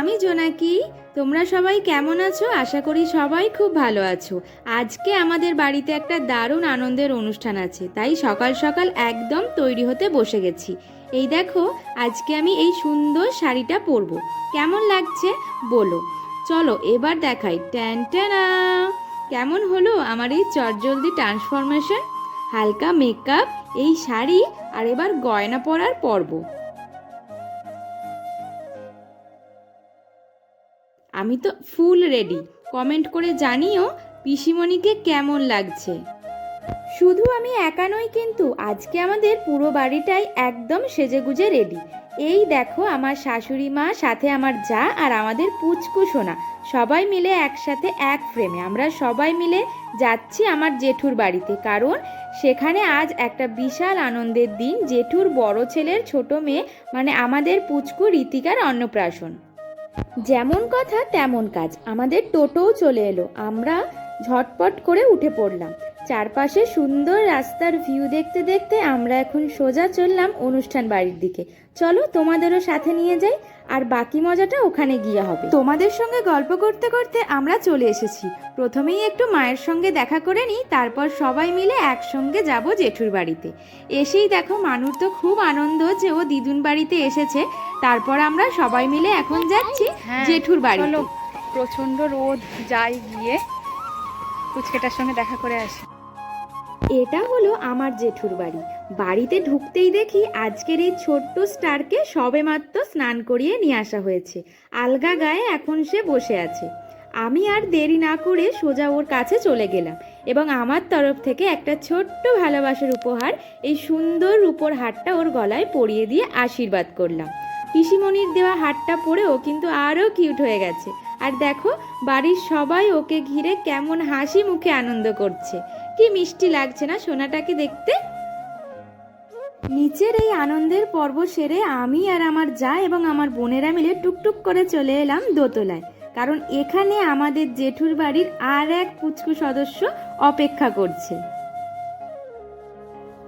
আমি জোনাকি। তোমরা সবাই কেমন আছো? আশা করি সবাই খুব ভালো আছো। আজকে আমাদের বাড়িতে একটা দারুণ আনন্দের অনুষ্ঠান আছে, তাই সকাল সকাল একদম তৈরি হতে বসে গেছি। এই দেখো, আজকে আমি এই সুন্দর শাড়িটা পরবো। কেমন লাগছে বলো? চলো এবার দেখাই। ট্যান ট্যানা, কেমন হলো আমার এই চটজলদি ট্রান্সফরমেশন? হালকা মেকআপ, এই শাড়ি, আর এবার গয়না পরার পর্ব। আমি তো ফুল রেডি। কমেন্ট করে জানিও পিসিমণিকে কেমন লাগছে। শুধু আমি একা নই কিন্তু, আজকে আমাদের পুরো বাড়িটাই একদম সেজেগুজে রেডি। এই দেখো, আমার শাশুড়ি মা, সাথে আমার যা, আর আমাদের পুচকু সোনা, সবাই মিলে একসাথে এক ফ্রেমে আমরা সবাই মিলে যাচ্ছি আমার জেঠুর বাড়িতে। কারণ সেখানে আজ একটা বিশাল আনন্দের দিন। জেঠুর বড় ছেলের ছোট মেয়ে, মানে আমাদের পুচকু ঋতিকার অন্নপ্রাশন। যেমন কথা তেমন কাজ, আমাদের টোটোও চলে এলো। আমরা ঝটপট করে উঠে পড়লাম। চারপাশে সুন্দর রাস্তার ভিউ দেখতে দেখতে আমরা এখন সোজা চললাম অনুষ্ঠান বাড়ির দিকে। চলো তোমাদেরও সাথে নিয়ে যাই, আর বাকি মজাটা ওখানে গিয়ে হবে। তোমাদের সঙ্গে গল্প করতে করতে আমরা চলে এসেছি। প্রথমেই একটু মায়ের সঙ্গে দেখা করে নিই, তারপর সবাই মিলে একসঙ্গে যাব জেঠুর বাড়িতে। এসেই দেখো, মানুর তো খুব আনন্দ যে ও দিদুন বাড়িতে এসেছে। তারপর আমরা সবাই মিলে এখন যাচ্ছি জেঠুর বাড়ি। প্রচন্ড রোদ, যাই গিয়ে পুচকেটার সঙ্গে দেখা করে আসি। এটা হলো আমার জেঠুর বাড়ি। বাড়িতে ঢুকতেই দেখি আজকের এই ছোট্ট স্টারকে সবেমাত্র স্নান করিয়ে নিয়ে আসা হয়েছে। আলগা গায়ে এখন সে বসে আছে। আমি আর দেরি না করে সোজা ওর কাছে চলে গেলাম এবং আমার তরফ থেকে একটা ছোট্ট ভালোবাসার উপহার, এই সুন্দর রূপোর হারটা ওর গলায় পরিয়ে দিয়ে আশীর্বাদ করলাম। পিসিমণির দেওয়া হারটা পরেও কিন্তু আরও কিউট হয়ে গেছে। আর দেখো, বাড়ির সবাই ওকে ঘিরে কেমন হাসি মুখে আনন্দ করছে। কি মিষ্টি লাগছে না সোনাটাকে দেখতে? নিচের এই আনন্দের পর্ব সেরে আমি আর আমার যা এবং আমার বোনেরা মিলে টুকটুক করে চলে এলাম দোতলায়। কারণ এখানে আমাদের জেঠুর বাড়ির আর এক পুচকু সদস্য অপেক্ষা করছে।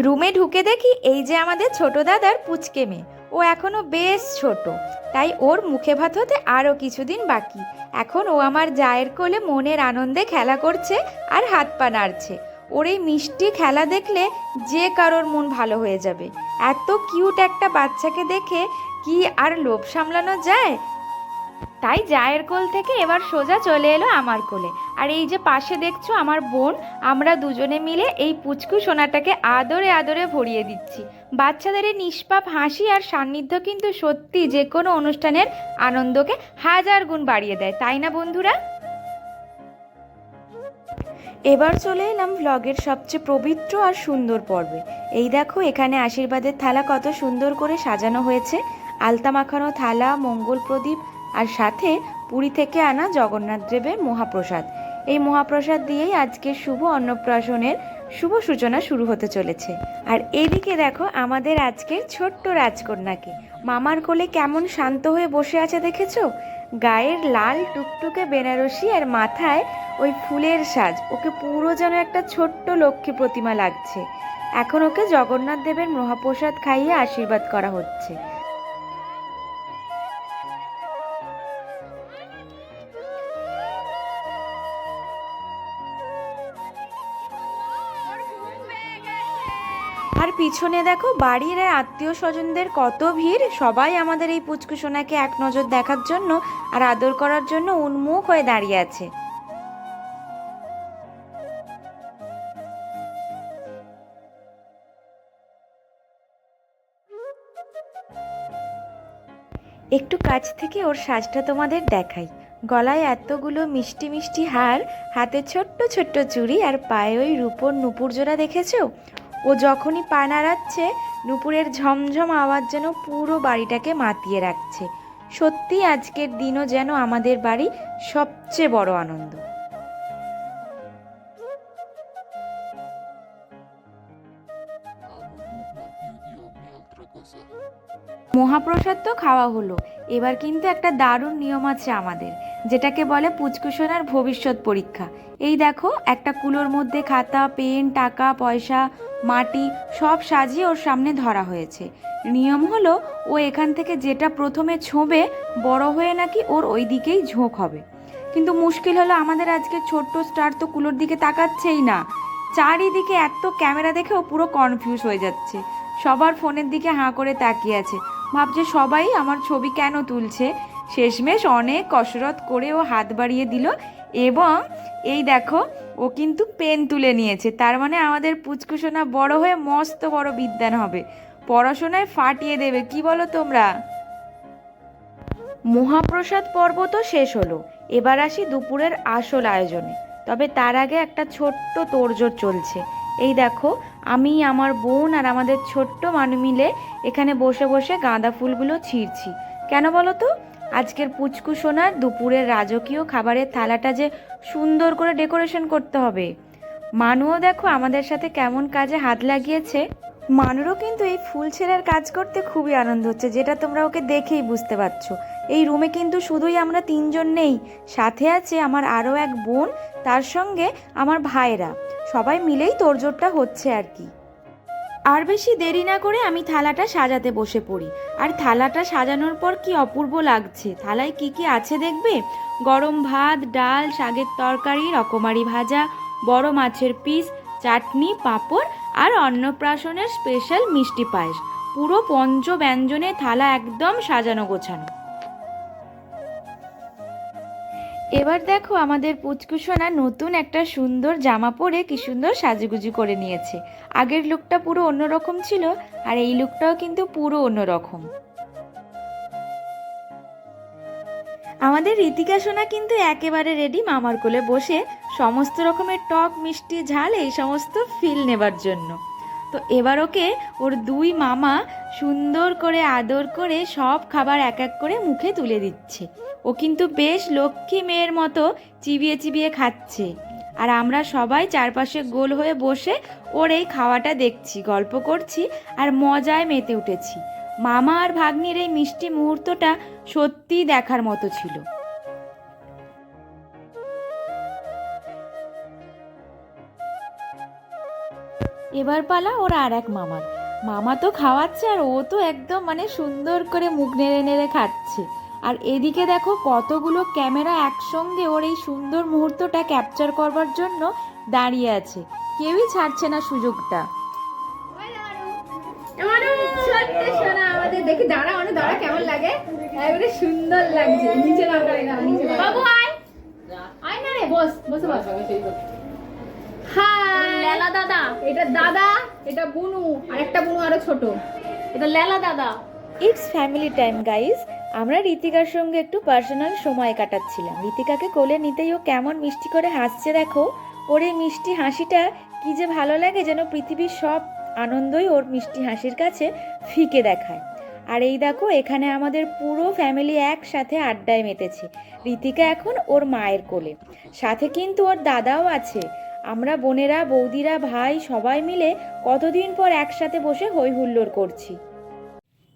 রুমে ঢুকে দেখি এই যে আমাদের ছোট দাদার পুচকে মেয়ে। ও এখনো বেশ ছোট, তাই ওর মুখে ভাত হতে আরও কিছুদিন বাকি। এখন ও আমার জায়ের কোলে মনের আনন্দে খেলা করছে আর হাত পা নাড়ছে। ওর এই মিষ্টি খেলা দেখলে যে কারোর মন ভালো হয়ে যাবে। এত কিউট একটা বাচ্চাকে দেখে কি আর লোভ সামলানো যায়? তাই জায়ের কোল থেকে এবার সোজা চলে এলো আমার কোলে। আর এই যে পাশে দেখছো আমার বোন, আমরা দুজনে মিলে এই পুচকু সোনাটাকে আদরে আদরে ভরিয়ে দিচ্ছি। বাচ্চাদের এই নিষ্পাপ হাসি আর সান্নিধ্য কিন্তু সত্যি যে কোনো অনুষ্ঠানের আনন্দকে হাজার গুণ বাড়িয়ে দেয়, তাই না বন্ধুরা? এবার চলে এলাম ভ্লগের সবচেয়ে পবিত্র আর সুন্দর পর্বে। এই দেখো, এখানে আশীর্বাদের থালা কত সুন্দর করে সাজানো হয়েছে। আলতা মাখানো থালা, মঙ্গল প্রদীপ, আর সাথে পুরী থেকে আনা জগন্নাথ দেবের মহাপ্রসাদ। এই মহাপ্রসাদ দিয়েই আজকের শুভ অন্নপ্রাশনের শুভ সূচনা শুরু হতে চলেছে। আর এদিকে দেখো আমাদের আজকের ছোট্ট রাজকন্যাকে, মামার কোলে কেমন শান্ত হয়ে বসে আছে দেখেছো? গায়ের লাল টুকটুকে বেনারসি আর মাথায় ওই ফুলের সাজ, ওকে পুরো যেন একটা ছোট্ট লক্ষ্মী প্রতিমা লাগছে। এখন ওকে জগন্নাথ দেবের মহাপ্রসাদ খাইয়ে আশীর্বাদ করা হচ্ছে। আর পিছনে দেখো বাড়ির আত্মীয় স্বজনদের কত ভিড়। সবাই আমাদের এই পুচকু সোনাকে এক নজর দেখার জন্য আর আদর করার জন্য উন্মুখ হয়ে দাঁড়িয়ে আছে। একটু কাছ থেকে ওর সাজটা তোমাদের দেখাই। গলায় এতগুলো মিষ্টি মিষ্টি হার, হাতে ছোট্ট ছোট্ট চুড়ি, আর পায়ে ওই রূপোর নুপুর জোড়া দেখেছো? ও যখনই পা নাড়াচ্ছে, নুপুরের ঝমঝম আওয়াজ যেন পুরো বাড়িটাকে মাতিয়ে রাখছে। সত্যি আজকের দিনও যেন আমাদের বাড়ি সবচেয়ে বড় আনন্দ। মহাপ্রসাদ তো খাওয়া হলো, এবার কিন্তু একটা দারুণ নিয়ম আছে আমাদের। যেটাকে বলে পুচকুসোনার ভবিষ্যৎ পরীক্ষা। এই দেখো, একটা কুলোর মধ্যে খাতা, পেন, টাকা পয়সা, মাটি সব সাজিয়ে ওর সামনে ধরা হয়েছে। নিয়ম হলো ও এখান থেকে যেটা প্রথমে ছোঁবে বড় হয়ে নাকি ওর ওই দিকেই ঝোঁক হবে। কিন্তু মুশকিল হলো আমাদের আজকে ছোট্ট স্টার তো কুলোর দিকে তাকাচ্ছেই না। চারিদিকে এত ক্যামেরা দেখে ও পুরো কনফিউজ হয়ে যাচ্ছে, সবার ফোনের দিকে হাঁ করে তাকিয়ে আছে, ভাবছে সবাই আমার ছবি কেন তুলছে। শেষমেশ অনেক কসরত করে ও হাত বাড়িয়ে দিল এবং এই দেখো ও কিন্তু পেন তুলে নিয়েছে। তার মানে আমাদের পুচকুসোনা বড় হয়ে মস্ত বড় বিদ্বান হবে, পড়াশোনায় ফাটিয়ে দেবে, কি বলো তোমরা? মহাপ্রসাদ পর্ব তো শেষ হলো, এবার আসি দুপুরের আসল আয়োজনে। তবে তার আগে একটা ছোট্ট তোড়জোড় চলছে। এই দেখো, আমি, আমার বোন আর আমাদের ছোট্ট মানু মিলে এখানে বসে বসে গাঁদা ফুলগুলো ছিঁড়ছি। কেন বলো তো? আজকের পুচকু সোনার দুপুরের রাজকীয় খাবারের থালাটা যে সুন্দর করে ডেকোরেশন করতে হবে। মানুও দেখো আমাদের সাথে কেমন কাজে হাত লাগিয়েছে। মানুরও কিন্তু এই ফুল ছেঁড়ার কাজ করতে খুবই আনন্দ হচ্ছে, যেটা তোমরা ওকে দেখেই বুঝতে পারছো। এই রুমে কিন্তু শুধুই আমরা তিনজন নেই, সাথে আছে আমার আরও এক বোন, তার সঙ্গে আমার ভাইরা, সবাই মিলেই তোড়জোড়টা হচ্ছে আর কি। আর বেশি দেরি না করে আমি থালাটা সাজাতে বসে পড়ি। আর থালাটা সাজানোর পর কি অপূর্ব লাগছে। থালায় কি কি আছে দেখবে? গরম ভাত, ডাল, শাকের তরকারি, রকমারি ভাজা, বড় মাছের পিস, চাটনি, পাঁপড় আর অন্নপ্রাশনের স্পেশাল মিষ্টি পায়েস। পুরো পঞ্চব্যঞ্জনে থালা একদম সাজানো গোছানো। এবার দেখো আমাদের পুচকুসোনা নতুন একটা সুন্দর জামা পরে কি সুন্দর সাজুগুজু করে নিয়েছে। আগের লুকটা পুরো অন্যরকম ছিল, আর এই লুকটাও কিন্তু পুরো অন্যরকম। আমাদের ঋতিকা সোনা কিন্তু একেবারে রেডি মামার কোলে বসে সমস্ত রকমের টক, মিষ্টি, ঝাল এই সমস্ত ফিল নেবার জন্য। তো এবার ওকে ওর দুই মামা সুন্দর করে আদর করে সব খাবার এক এক করে মুখে তুলে দিচ্ছে। ও কিন্তু বেশ লক্ষ্মী মেয়ের মতো চিবিয়ে চিবিয়ে খাচ্ছে, আর আমরা সবাই চারপাশে গোল হয়ে বসে ওর এই খাওয়াটা দেখছি, গল্প করছি আর মজায় মেতে উঠেছি। মামা আর ভাগ্নির এই মিষ্টি মুহূর্তটা সত্যিই দেখার মতো ছিল। এবার পালা ওর আর এক মামার। মামা তো খাওয়াচ্ছে আর ও তো একদম মানে সুন্দর করে মুখ নেড়ে নেড়ে খাচ্ছে। আর এদিকে দেখো কতগুলো ক্যামেরা একসঙ্গে ওর এই সুন্দর মুহূর্তটা ক্যাপচার করবার জন্য দাঁড়িয়ে আছে, কেউই ছাড়ছে না সুযোগটা। আমাদের দেখি দাঁড়া, মানে দাঁড়া, কেমন লাগে? এবারে সুন্দর লাগছে। নিচে নাও, বাবু আয়, আয় না রে, বস, বসে বস। হাই লেলা দাদা, এটা দাদা, এটা বুনু, আর একটা বুনু আরো ছোট, এটা লেলা দাদা। It's family time guys. আমরা ঋতিকার সঙ্গে একটু পার্সোনাল সময় কাটাচ্ছিলাম। ঋতিকাকে কোলে নিতেই ও কেমন মিষ্টি করে হাসছে দেখো। ওর এই মিষ্টি হাসিটা কি যে ভালো লাগে, যেন পৃথিবীর সব আনন্দই ওর মিষ্টি হাসির কাছে ফিকে দেখায়। আর এই দেখো এখানে আমাদের পুরো ফ্যামিলি একসাথে আড্ডায় মেতেছে। ঋতিকা এখন ওর মায়ের কোলে, সাথে কিন্তু ওর দাদাও আছে। আমরা বোনেরা, বৌদিরা, ভাই সবাই মিলে কতদিন পর একসাথে বসে হই হুল্লোড় করছি।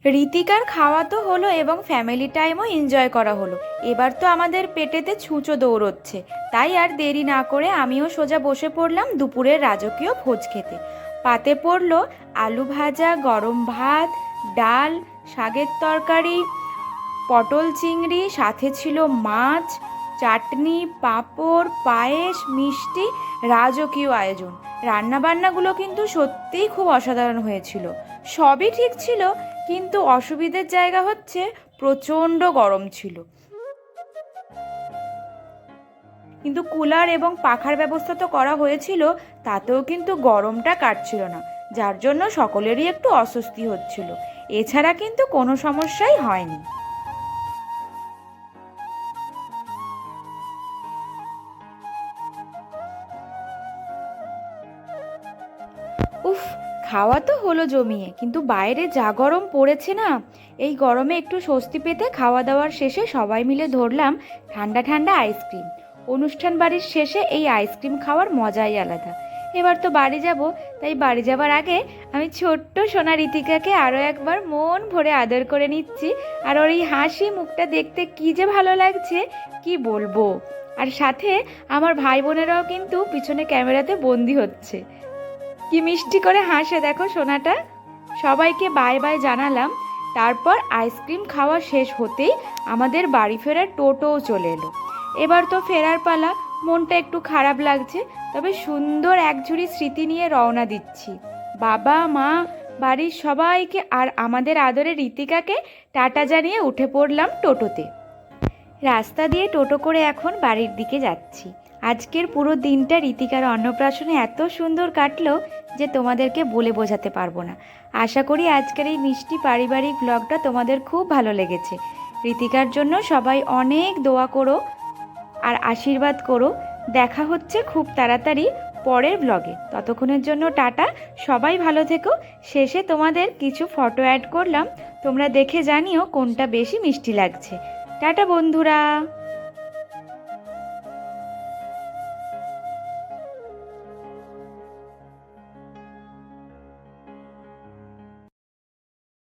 ঋতিকার খাওয়া তো হলো এবং ফ্যামিলি টাইমও এনজয় করা হলো। এবার তো আমাদের পেটেতে ছুঁচো দৌড়চ্ছে, তাই আর দেরি না করে আমিও সোজা বসে পড়লাম দুপুরের রাজকীয় ভোজ খেতে। পাতে পড়লো আলু ভাজা, গরম ভাত, ডাল, শাকের তরকারি, পটল চিংড়ি, সাথে ছিল মাছ, চাটনি, পাঁপড়, পায়েস, মিষ্টি, রাজকীয় আয়োজন। রান্নাবান্নাগুলো কিন্তু সত্যিই খুব অসাধারণ হয়েছিল। সবই ঠিক ছিল, কিন্তু অসুবিধের জায়গা হচ্ছে প্রচণ্ড গরম ছিল। কিন্তু কুলার এবং পাখার ব্যবস্থা তো করা হয়েছিল, তাতেও কিন্তু গরমটা কাটছিল না, যার জন্য সকলেরই একটু অস্বস্তি হচ্ছিল। এছাড়া কিন্তু কোনো সমস্যাই হয়নি। উফ, খাওয়া তো হলো জমিয়ে, কিন্তু বাইরে যা গরম পড়েছে না, এই গরমে একটু স্বস্তি পেতে খাওয়া দাওয়ার শেষে সবাই মিলে ধরলাম ঠান্ডা ঠান্ডা আইসক্রিম। অনুষ্ঠান বাড়ির শেষে এই আইসক্রিম খাওয়ার মজাই আলাদা। এবার তো বাড়ি যাব, তাই বাড়ি যাবার আগে আমি ছোট্ট সোনা রীতিকাকে আরও একবার মন ভরে আদর করে নিচ্ছি। আর ওর এই হাসি মুখটা দেখতে কী যে ভালো লাগছে কি বলবো। আর সাথে আমার ভাই বোনেরাও কিন্তু পিছনে ক্যামেরাতে বন্দি হচ্ছে। কি মিষ্টি করে হাসে দেখো সোনাটা। সবাইকে বাই বাই জানালাম। তারপর আইসক্রিম খাওয়া শেষ হতেই আমাদের বাড়ি ফেরার টোটোও চলে এলো। এবার তো ফেরার পালা। মনটা একটু খারাপ লাগছে, তবে সুন্দর এক ঝুড়ি স্মৃতি নিয়ে রওনা দিচ্ছি। বাবা মা বাড়ির সবাইকে আর আমাদের আদরের রীতিকাকে টাটা জানিয়ে উঠে পড়লাম টোটোতে। রাস্তা দিয়ে টোটো করে এখন বাড়ির দিকে যাচ্ছি। আজকের পুরো দিনটা রীতিকার অন্নপ্রাশনে এত সুন্দর কাটলো যে তোমাদেরকে বলে বোঝাতে পারবো না। আশা করি আজকের এই মিষ্টি পারিবারিক ব্লগটা তোমাদের খুব ভালো লেগেছে। রীতিকার জন্য সবাই অনেক দোয়া করো আর আশীর্বাদ করো। দেখা হচ্ছে খুব তাড়াতাড়ি পরের ব্লগে। ততক্ষণের জন্য টাটা, সবাই ভালো থেকো। শেষে তোমাদের কিছু ফটো অ্যাড করলাম, তোমরা দেখে জানিও কোনটা বেশি মিষ্টি লাগছে। টাটা বন্ধুরা।